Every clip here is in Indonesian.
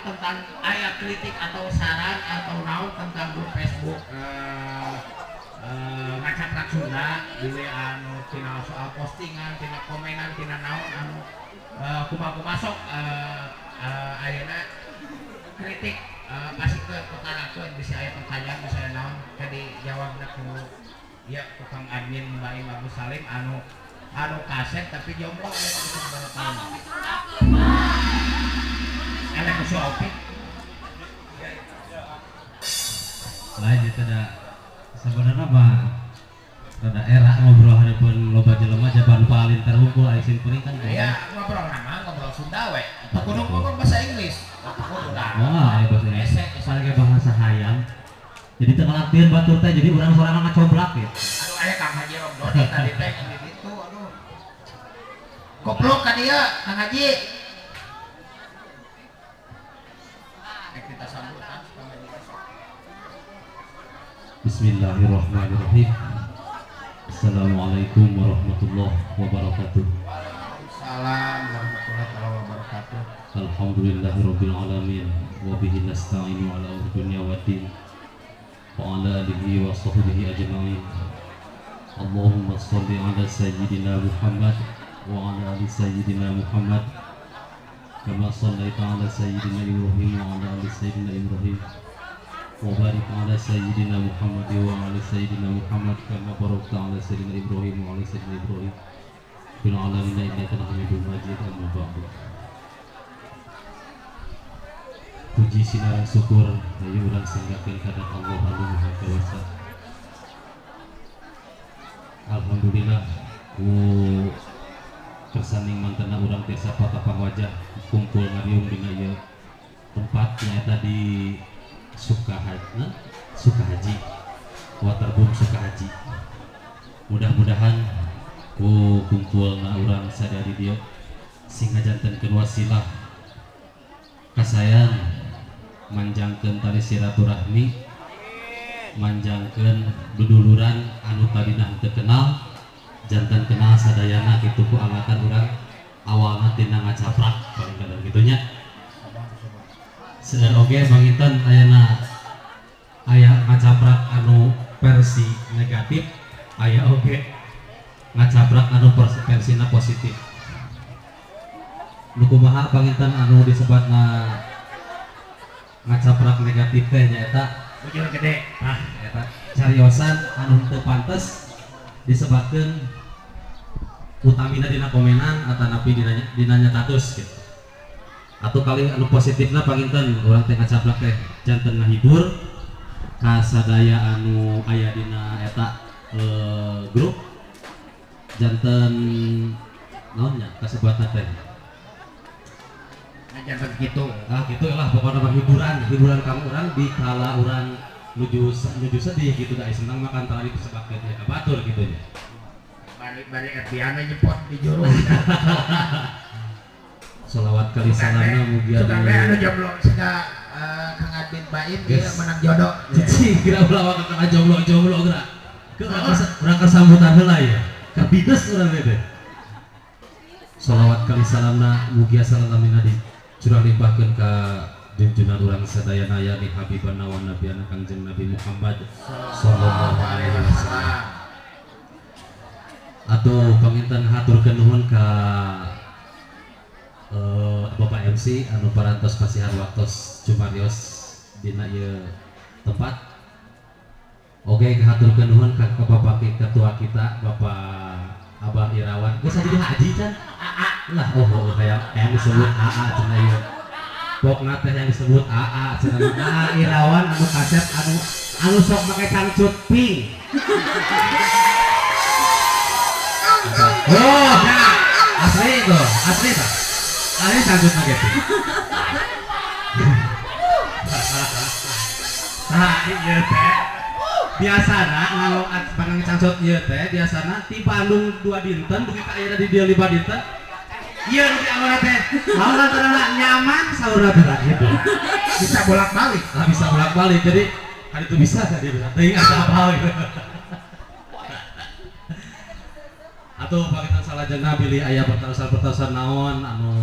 tentang ayat kritik atau saran atau naon tentang grup Facebook ngacak Sunda di anu tina soal postingan, tina komenan, tina naon anu kumaha masuk ayeuna kritik pasti ke utarakeun bisa aya pertanyaan bisa aya naon jadi jawabna ku ya tukang admin Mbak Im Agus Salim anu kaset tapi jomblo aya di seberapa tahun elek ku opik lain itu ada sebenarnya mah ada era ngobrol hadapan loba jelema jaban paling terhumpul aya simkuring kan ya ngobrol Sunda we kudu ngomong bahasa Inggris kudu aya bahasa Inggris paling bahasa hayam jadi teu ngalatian batur teh jadi urang sorangan ngacoblak gitu aduh aya Kang Haji Romdoni tadi teh gitu aduh goblok ka dia Kang Haji kita sambut Kang Haji. Bismillahirrahmanirrahim. Assalamualaikum warahmatullahi wabarakatuh. Waalaikumsalam warahmatullahi wabarakatuh. Alhamdulillahirabbil alamin wa bihi nasta'inu ala umuri dunya waddin wa ala alihi wa sahbihi ajma'in. Allahumma shalli ala sayyidina Muhammad wa ala ali sayyidina Muhammad kama shallaita ala sayyidina Ibrahim wa ala ali sayyidina Ibrahim wa barik ala sayyidina Muhammad wa ala sayyidina Muhammad kama barakta ala sayyidina Ibrahim wa ala sayyidina Ibrahim fil alamin innaka Hamidum Majid. Amma ba'du. Puji sinarang syukur ayo urang singgakeun ka Allah anu Maha Kuasa. Alhamdulillah ku kersaning mantena urang tiasa patapang wajah kumpul ngariung dina ieu tempat nyaeta di Sukahaji Waterboom Sukahaji. Mudah-mudahan ku kumpulna urang sadari dieu sing ngajantenkeun wasilah kasayan manjangkeun tali silaturahmi manjangkeun duduluran anu tadina teu kenal jantan kenal sadayana kitu ku angatan urang awalna tina ngacaprak paling kadang gitunya sedar oge banginten ayana aya ngacaprak anu versi negatif aya oge ngacaprak anu versina positif nu kumaha banginten anu disebatna ngacaprak negatif teh nyaeta bujur gede eta cariosan anu teu pantes disebabkan utamina dina komenan atau napi dina nyatatus gitu atau kali anu positifna panginten urang teh ngacaplak teh janten ngahibur ka sadaya anu aya dina eta grup janten naonnya kasebatna teh janten gitu gitu lah pokoknya hiburan kamu urang di kala urang nuju sedih gitu dah senang makan tadi disebabkan ya batur gitu ya balik Erdiana nyepot di juru sholawat kali salamna mugia suka anu jomblo suka Kang Admin Baim dia menang jodoh cici kira ulah ka jomblo geura urang kasambutan heula ya ka bides urang teh sholawat kali salamna mugia salamina curah limpahkeun ka junjungan urang sadayana ya di Habibana wa Nabiyana Kangjeng Nabi Muhammad sallallahu alaihi wasallam. Atuh paminten haturkeun nuhun ka Bapak MC anu parantos pasihan waktos cumarios dina ieu tempat. Oke haturkeun nuhun ka Bapak ketua kita Bapak Abah Irawan. Geus jadi haji can? Lah kayak disebut AA cenah ieu. Pokna teh yang disebut AA cenah Irawan anu kaset anu sok make cangcut pink. Oh, nah, asli itu, asli tak? Asli cangcut make pink. Nah, ieu teh biasana kalau panang cangcut ieu teh biasana ti Bandung 2 dinten begitu aya di dieu 5 dinten. Iya di awalnya teh, awalnya terang nyaman saurna terang gitu. Bisa bolak-balik. Nah, bisa bolak-balik. Jadi hari itu bisa tadi bisa. Ting ada apa gitu. Atau pakitan salah jeung pilih aya pertarusan naon anu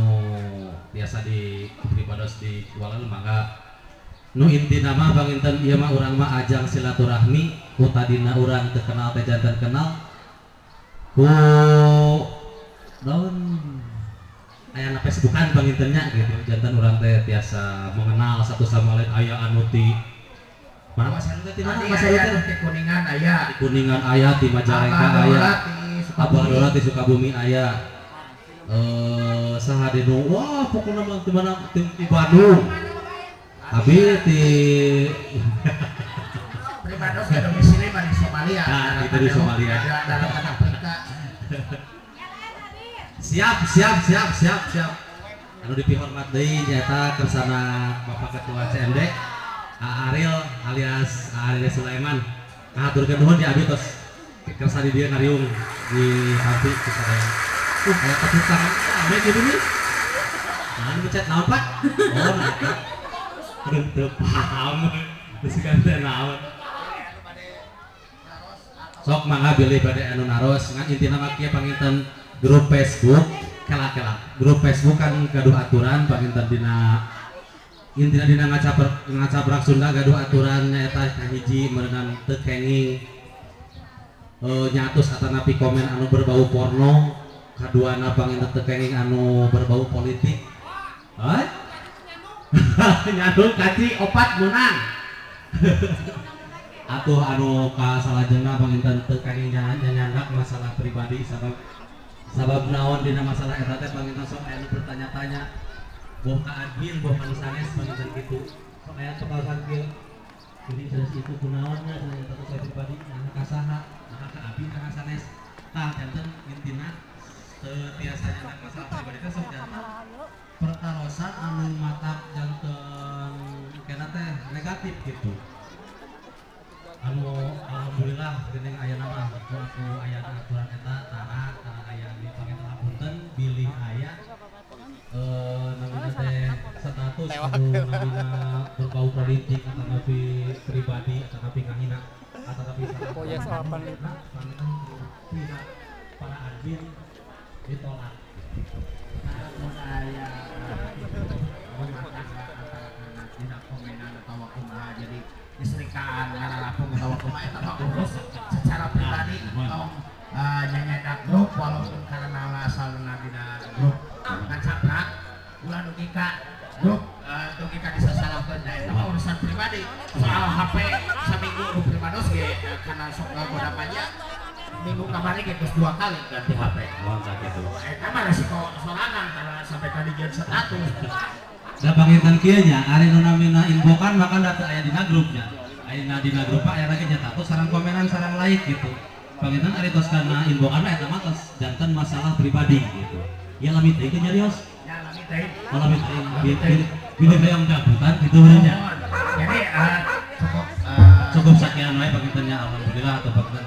biasa di pribados di kualan mangga nu intina mah panginten ieu mah urang mah ajang silaturahmi ku tadina urang teu kenal teh janten kenal ku daun aya na Facebookan pangintennya gitu janten urang teh tiasa mengenal satu sama lain aya anu ti mana Mas Heru teh di mana Mas Heru teh di Kuningan aya di Kuningan aya di Majalengka aya Abah Dola di Sukabumi aya saha di nu wah pokoknya mah di mana di Bandung abi di Pribados ya domisili mah di Somalia nah itu di Somalia dalam Afrika siap anu dipihormat deui nyaeta kersana Bapak Ketua CMD Ariel alias Ariel Sulaiman ngaturkeun nuhun di abi tos kersa di dieu ngariung di samping kusadaya aya tepuk tangan ame gitu nih nah mencet naon Pak oh nah teu paham geus ganti naon sok mangga bilih bade anu naros ngan intina mah kieu panginten grup Facebook kela grup Facebook kan gaduh aturan panginten dina intina dina ngacaprak Sunda gaduh aturan nyaeta kahiji meureungan teu kenging nyatus atanapi komen anu berbau porno kaduana panginten teu kenging anu berbau politik nyadul kaci opat menang atuh anu kasalajengna panginten teu kenging nyandak masalah pribadi sabab naon dina masalah eta teh panginten sok aya nu bertanya-tanya boh ka admin boh ka sanes panginten kitu sok aya sok sanggil jadi terus itu kunaonnya cenah eta teh pribadi anu ka saha maka ka admin ka sanes tah janten intina teu tiasa nyandak masalah pribadi teh sok janten pertarosan anu matak janten kena teh negatif gitu anu alhamdulillah geuning aya nama aku aya aturan eta tara aya di panginten hapunten bilih aya namina teh status anu namina berbau politik atau nabi pribadi atau nabi ngahina atau nabi panginten pihak para admin ditolak namun aya tidak komenan atau kumaha jadi istrikan ngaralapung atau kumaha eta mah urus secara pribadi tong nyanyadak grup walaupun karena asalna dina grup ngacaprak ulah dugi ka grup dugi ka disasalahkeun da eta mah urusan pribadi soal HP saminggu grup pribados ge kana sok ngagoda panjang minggu kamari ge geus 2 kali ganti HP mantap gitu eta mah resiko sorangan karena sampai tadi jadi status da panginten kieu nya ari nu namina inbokan maka data aya dina grupnya aya dina grup aya lagi nyatakut sareng komenan sareng like gitu panginten ari tos kana inbokan eta mah tos janten masalah pribadi gitu ya lamit teh nyarios ya lamit teh lamit teh pilih yang gabutan gitu benernya jadi cukup sekian wae pangintennya alhamdulillah atau panginten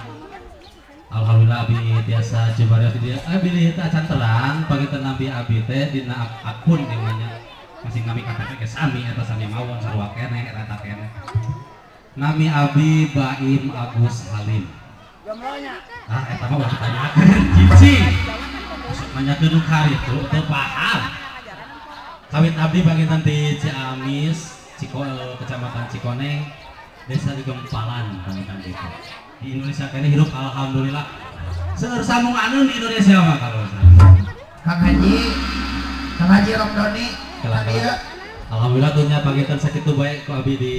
alhamdulillah abi biasa jebarios dia bilih teh acan terang panginten nabi abi teh dina akun namanya masih kami KTP ke sami eta sami mawon sarua keneh rata keneh nami abi Baim Agus Halim eta mah wajib tanyakeun cici sok nanyakeun kari teu paham kawin abdi panginten ti Ciamis kecamatan Cikoneng desa di Gempalan panginten itu di Indonesia kene hidup alhamdulillah seueur samunganeun di Indonesia mah kalau Kang Haji Romdoni alhamdulillah tuhnya panginten sakitu bae ku abi di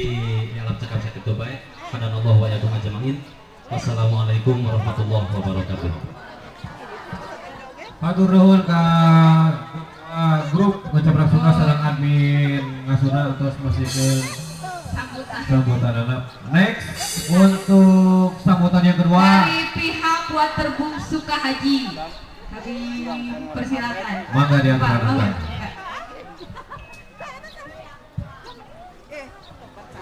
alam cakap sakitu bae pada Allah wa yakum ajmain wassalamualaikum warahmatullahi wabarakatuh Hatur nuhun ka grup ngecaprak Sunda sareng admin ngasuna terus masihkeun sambutan. Next untuk sambutan yang kedua dari pihak Waterboom Sukahaji kami persilakan mangga diangkat.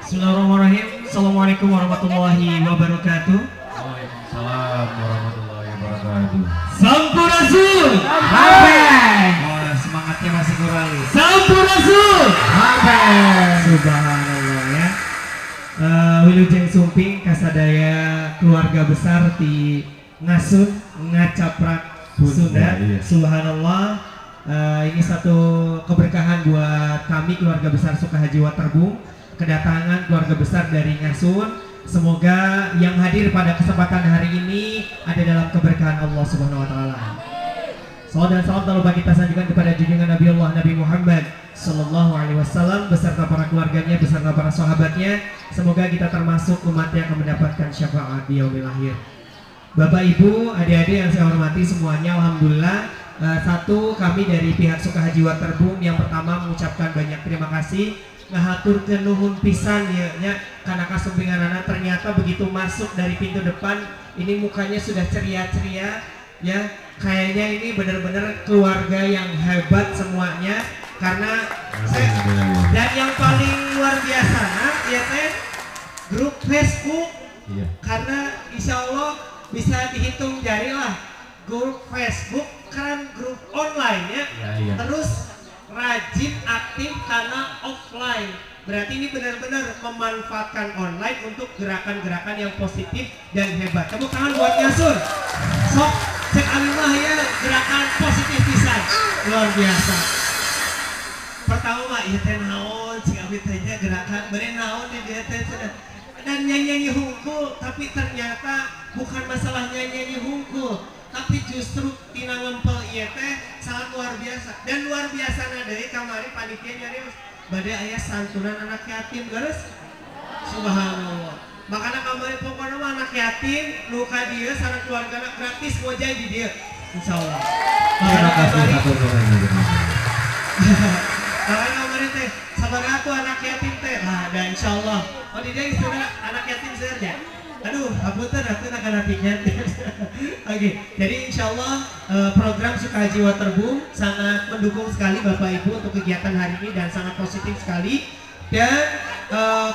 Bismillahirrahmanirrahim. Assalamualaikum warahmatullahi wabarakatuh. Waalaikumsalam warahmatullahi wabarakatuh. Sampurasun. Oh, semangatnya masih kurang. Sampurasun. Subhanallah ya. Wilujeng Sumping kasadaya keluarga besar di Ngasut Ngacaprak Sunda. Subhanallah. Ini satu keberkahan buat kami keluarga besar Sukahaji Waterbung, kedatangan keluarga besar dari Ngasun. Semoga yang hadir pada kesempatan hari ini ada dalam keberkahan Allah Subhanahu wa taala. Salawat dan salam tak lupa kita sajikan kepada junjungan Nabi Allah Nabi Muhammad sallallahu alaihi wasallam beserta para keluarganya, beserta para sahabatnya. Semoga kita termasuk umat yang akan mendapatkan syafaat di yaumil akhir. Bapak Ibu, adik-adik yang saya hormati semuanya, alhamdulillah. Satu, kami dari pihak Sukahaji Waterbung yang pertama mengucapkan banyak terima kasih, ngahaturkeun nuhun pisan ya karena kasumpingan anak ternyata begitu masuk dari pintu depan ini mukanya sudah ceria-ceria ya, kayaknya ini benar-benar keluarga yang hebat semuanya karena dan yang paling luar biasa ya teh grup Facebook karena insya Allah bisa dihitung jari lah grup Facebook kan grup online ya. Terus rajin aktif karena offline. Berarti ini benar-benar memanfaatkan online untuk gerakan-gerakan yang positif dan hebat. Tepuk tangan buat Ngasun. Sok cek alimah ya gerakan positif pisan. Luar biasa. Pertama mah ieu teh naon cik abi teh gerakan bere naon di dieu teh dan nyanyi hungkul tapi ternyata bukan masalah nyanyi hungkul. Tapi justru tina ngempel ieu teh sangat luar biasa dan luar biasa deui kamari panitia nyarios bade aya santunan anak yatim geus subhanallah makana kamari pokona mah anak yatim nu ka dieu sareng keluargana gratis ngojay di dieu insyaallah terima kasih satu makana kamari teh sabaraha anak yatim teh nah dan insyaallah oh di dieu istilah anak yatim saja. Aduh, hapunten atuh kana yatim. Oke, jadi insyaallah program Sukahaji Waterbung sangat mendukung sekali Bapak Ibu untuk kegiatan hari ini dan sangat positif sekali. Dan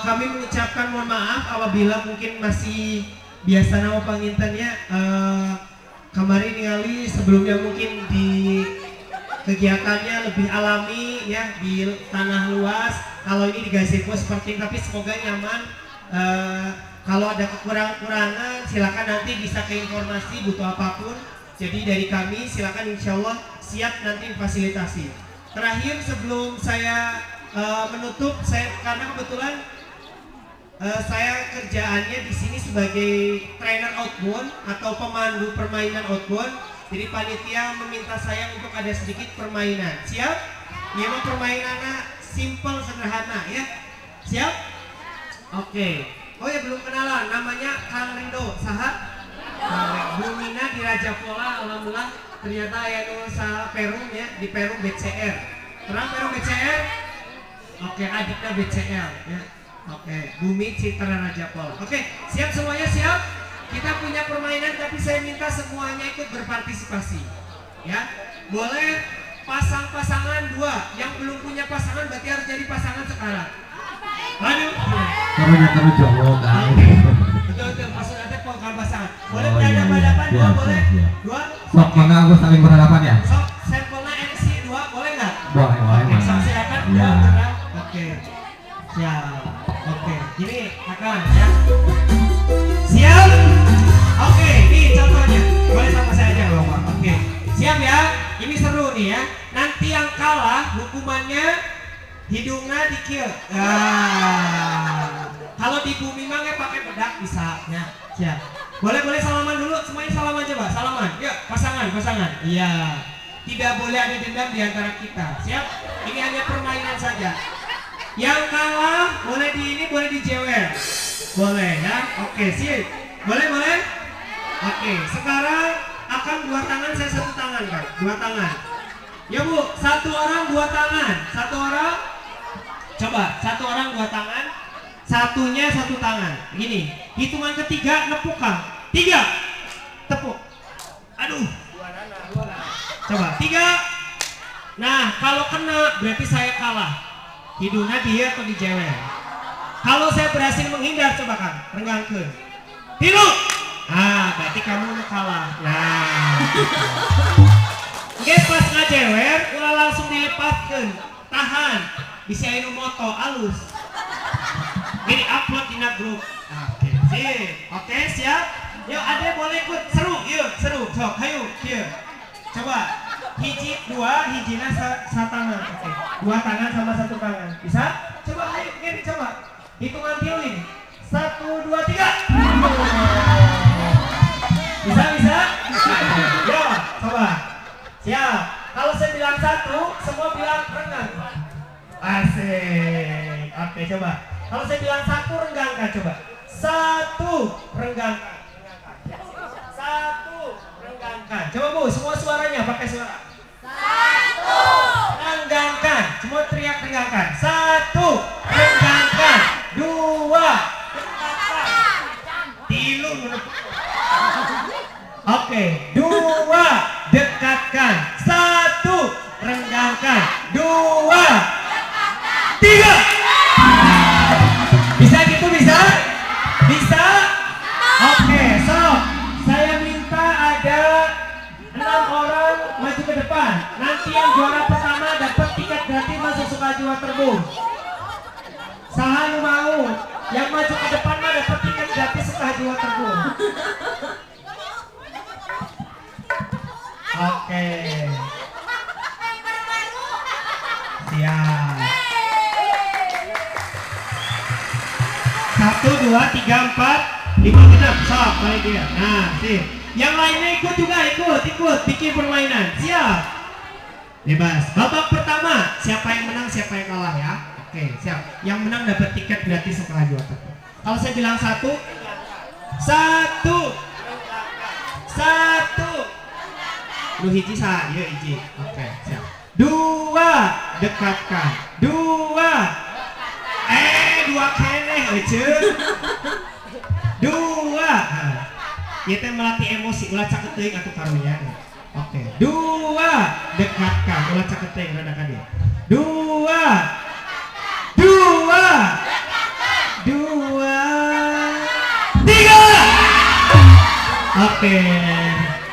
kami mengucapkan mohon maaf apabila mungkin masih biasa nama pangintennya kemarin ningali sebelumnya mungkin di kegiatannya lebih alami ya di tanah luas. Kalau ini di Gazebo seperti ini, tapi semoga nyaman. Kalau ada kekurangan silakan nanti bisa ke informasi butuh apapun. Jadi dari kami silakan insyaallah siap nanti fasilitasi. Terakhir sebelum saya menutup, karena kebetulan saya kerjaannya di sini sebagai trainer outbound atau pemandu permainan outbound. Jadi panitia meminta saya untuk ada sedikit permainan. Siap? Ini mah permainannya simple sederhana ya. Siap? Oke. Oh ya belum kenalan, namanya Kang Rindo, saha? Bumina di Raja Pola, alhamdulillah ternyata aya nu sa Perum ya, di Perum BCR. Terang Perum BCR? Oke, adiknya BCL ya. Oke, Bumi Citra Raja Pola. Oke, siap semuanya siap? Kita punya permainan tapi saya minta semuanya ikut berpartisipasi. Ya. Boleh pasang-pasangan dua, yang belum punya pasangan berarti harus jadi pasangan sekarang. Aduh. Kamu jawab kan. Betul, maksudnya teh pokoknya pasangan. Boleh berhadapan-hadapan dua boleh? Dua? Sok mana aku saling berhadapan ya? Sok sampelnya MC dua boleh nggak? Boleh, Oke, sok silakan dua Ya. berhadapan. Oke. Siap. Oke, gini akan ya. Siap? Oke, ini contohnya. Boleh sama saya aja loh, Pak. Oke. Siap ya? Ini seru nih ya. Nanti yang kalah hukumannya hidungnya dikil. Kalau di bumi mah pakai bedak bisa ya. Siap. Boleh salaman dulu, semuanya salaman coba. Salaman. Yuk, pasangan. Iya. Tidak boleh ada dendam di antara kita. Siap? Ini hanya permainan saja. Yang kalah boleh boleh dijewer. Boleh ya. Oke, sip. Boleh. Oke, sekarang akan dua tangan, saya satu tangan kan. Dua tangan. Ya Bu, satu orang dua tangan. Satu orang. Coba, satu orang dua tangan, satunya satu tangan. Gini, hitungan ketiga nepuk Kang. 3, tepuk. Aduh. Coba, 3. Nah, kalau kena berarti saya kalah. Hidungnya dia atau dijewer. Kalau saya berhasil menghindar, coba Kang, renggangkeun. 3. Ah, berarti kamu kalah. Nah. Oke, pas ngajewer, ulah langsung dilepaskeun. Tahan. Bisa anu moto alus. Jadi upload di grup. Oke, sip. Oke, siap. Yuk, Ade boleh ikut. Seru, yuk, seru. Sok, ayo, yuk. Coba. hiji dua, hijina satangan. Oke. Dua tangan sama satu tangan. Bisa? Coba ayo ini coba. Hitungan tilu ini. 1, 2, 3. Bisa? Yo, coba. Siap. Kalau saya bilang 1, semua bilang renggang. Asik. Oke, coba. Kalau saya bilang 1, renggangkan coba. 1, renggangkan. 1, renggangkan. Coba Bu, semua suaranya pakai suara. 1, renggangkan. Semua teriak renggangkan. 1, renggangkan. 2, renggangkan. 3. Oke, 2, dekatkan. 1, renggangkan. 2, 3. Bisa gitu, bisa? Bisa? Oke, so saya minta ada 6 orang maju ke depan. Nanti yang juara pertama dapat tiket gratis masuk Sukahaji Waterboom. Sahan mau yang maju ke depan mah dapat tiket gratis Sukahaji Waterboom. Oke. Siap. 1, 2, 3, 4, 5, 6. Sok, balik dia. Nah, sip. Yang lainnya ikut juga, ikut bikin permainan. Siap. Bebas. Babak pertama, siapa yang menang, siapa yang kalah ya. Oke, siap. Yang menang dapat tiket gratis Sukahaji Waterboom. Kalau saya bilang 1, 1, 1. Lu hiji sah, iya hiji. Oke, siap. 2, dekatkan. 2. 2 keneh eceun. 2. Nah, ieu teh melatih emosi, ulah caket teuing atuh karunya. Oke. 2, dekatkan. Ulah caket teuing rada ka dieu. 2. 3. Oke.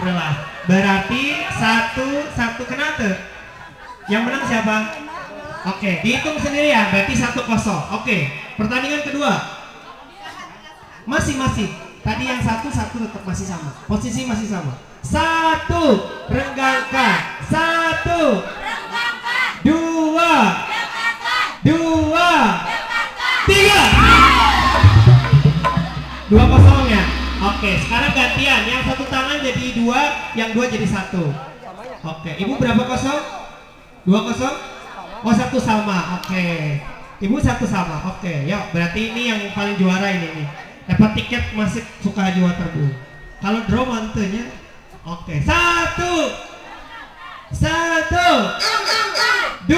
Ulah. Berarti 1 kena tuh. Yang menang siapa? Oke, dihitung sendiri ya. Berarti 1-0. Oke. Pertandingan kedua. Masih. Tadi yang 1 tetap masih sama. Posisi masih sama. 1, renggangkan. 1, 2, 3. 2-0 ya. Oke, sekarang gantian. Yang 1 tangan jadi 2, yang 2 jadi 1. Oke, Ibu berapa 0? 2-0? Oh, 1 sama. Oke. Ibu 1 sama. Oke, yuk. Berarti ini yang paling juara ini nih. Dapat tiket masuk Sukahaji Waterboom. Kalau draw mantunya. Oke. 1, 2, 3.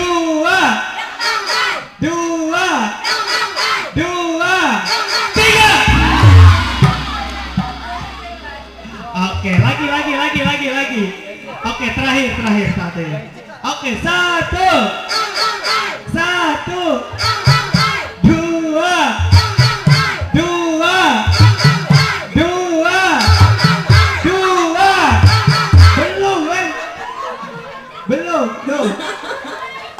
Oke, lagi. Oke, terakhir 1. Oke, 1, 2,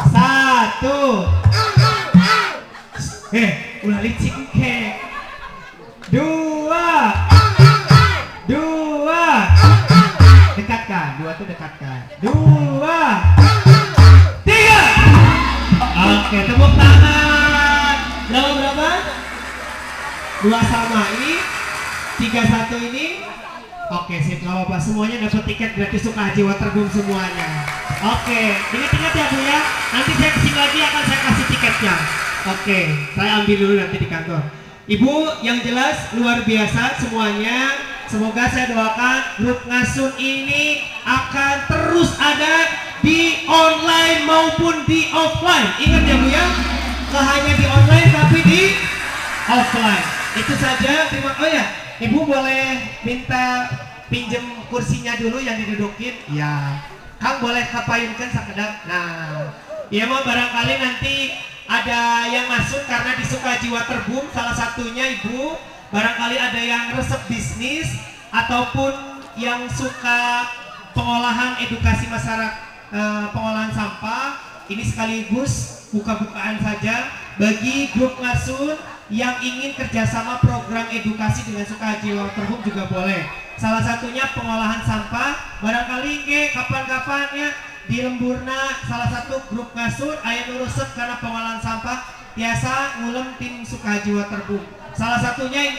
1. Ulah licik ke. 2. Dekatkan. 2 tuh dekatkan. 2, 3. Oke, tepuk tangan. Berapa? 2 sama ini. 3-1 ini. Oke, sip, gak apa-apa. Semuanya dapat tiket gratis Sukahaji Waterboom semuanya. Oke, ingat-ingat ya Bu ya. Nanti saya kesini lagi akan saya kasih tiketnya. Oke, saya ambil dulu nanti di kantor. Ibu, yang jelas luar biasa semuanya. Semoga saya doakan grup Ngasun ini akan terus ada di online maupun di offline. Ingat ya Bu ya, nggak hanya di online tapi di offline. Itu saja. Oh ya, Ibu boleh minta pinjem kursinya dulu yang didudukin. Ya, Kang boleh kapayunkan sakedap. Nah, ya mau barangkali nanti ada yang masuk karena di Sukahaji Waterboom, salah satunya Ibu barangkali ada yang resep bisnis ataupun yang suka pengolahan edukasi masyarakat, pengolahan sampah. Ini sekaligus buka-bukaan saja bagi grup Ngasun yang ingin kerjasama program edukasi dengan Sukahaji Waterboom juga boleh. Salah satunya pengolahan sampah. Barangkali kapan-kapan ya di lemburna salah satu grup ngasut aya nu resep karena pengolahan sampah biasa ngulem tim Sukahaji Waterbung. Salah satunya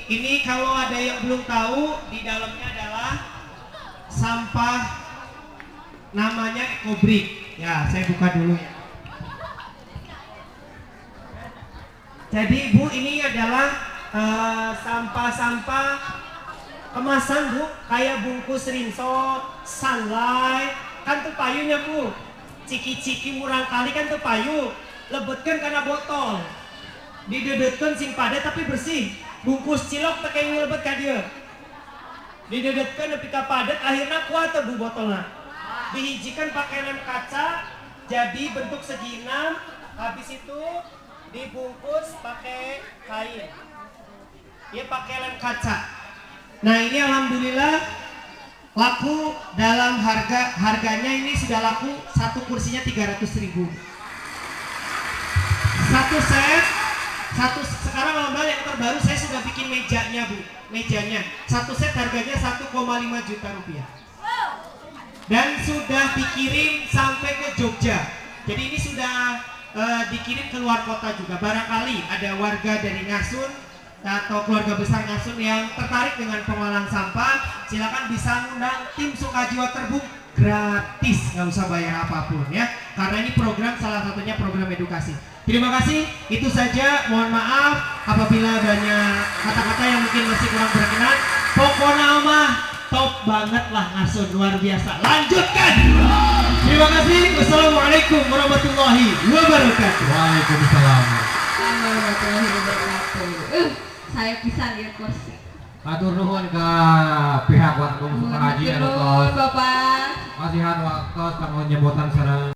ini kalau ada yang belum tahu, di dalamnya adalah sampah namanya ekobrik. Ya, saya buka dulu ya. Jadi Bu, ini adalah sampah-sampah kemasan Bu, kayak bungkus rinso, sunlight, kan tuh payunya Bu. Ciki-ciki murang kali kan tuh payu, lebetkan karena botol. Didedetkan sing padat tapi bersih. Bungkus cilok pakai ngelebet ka dieu. Didedetkan nepi ka padat akhirnya kuat tuh Bu botolnya. Dihijikan pakai lem kaca jadi bentuk segi 6, habis itu dibungkus pakai kain. Dia pakai lem kaca. Nah, ini alhamdulillah laku dalam harganya ini sudah laku satu kursinya 300.000. Satu set sekarang alhamdulillah yang terbaru saya sudah bikin mejanya Bu. Mejanya satu set harganya 1,5 juta rupiah. Dan sudah dikirim sampai ke Jogja. Jadi ini sudah dikirim ke luar kota juga. Barangkali ada warga dari Ngasun atau keluarga besar Ngasun yang tertarik dengan pengolahan sampah, silakan bisa undang tim Sukahaji Waterbung gratis, nggak usah bayar apapun ya. Karena ini program salah satunya program edukasi. Terima kasih, itu saja. Mohon maaf apabila banyak kata-kata yang mungkin masih kurang berkenan. Pokoknya mah top banget lah Ngasun, luar biasa. Lanjutkan. Terima kasih. Wassalamualaikum warahmatullahi wabarakatuh. Waalaikumsalam. Warahmatullahi wabarakatuh. Saya bisa lihat kursi. Matur nuhun ke pihak Waterbung Sukahaji Nuhun, Bapak. Masihan waktu kanggo nyebutan sareng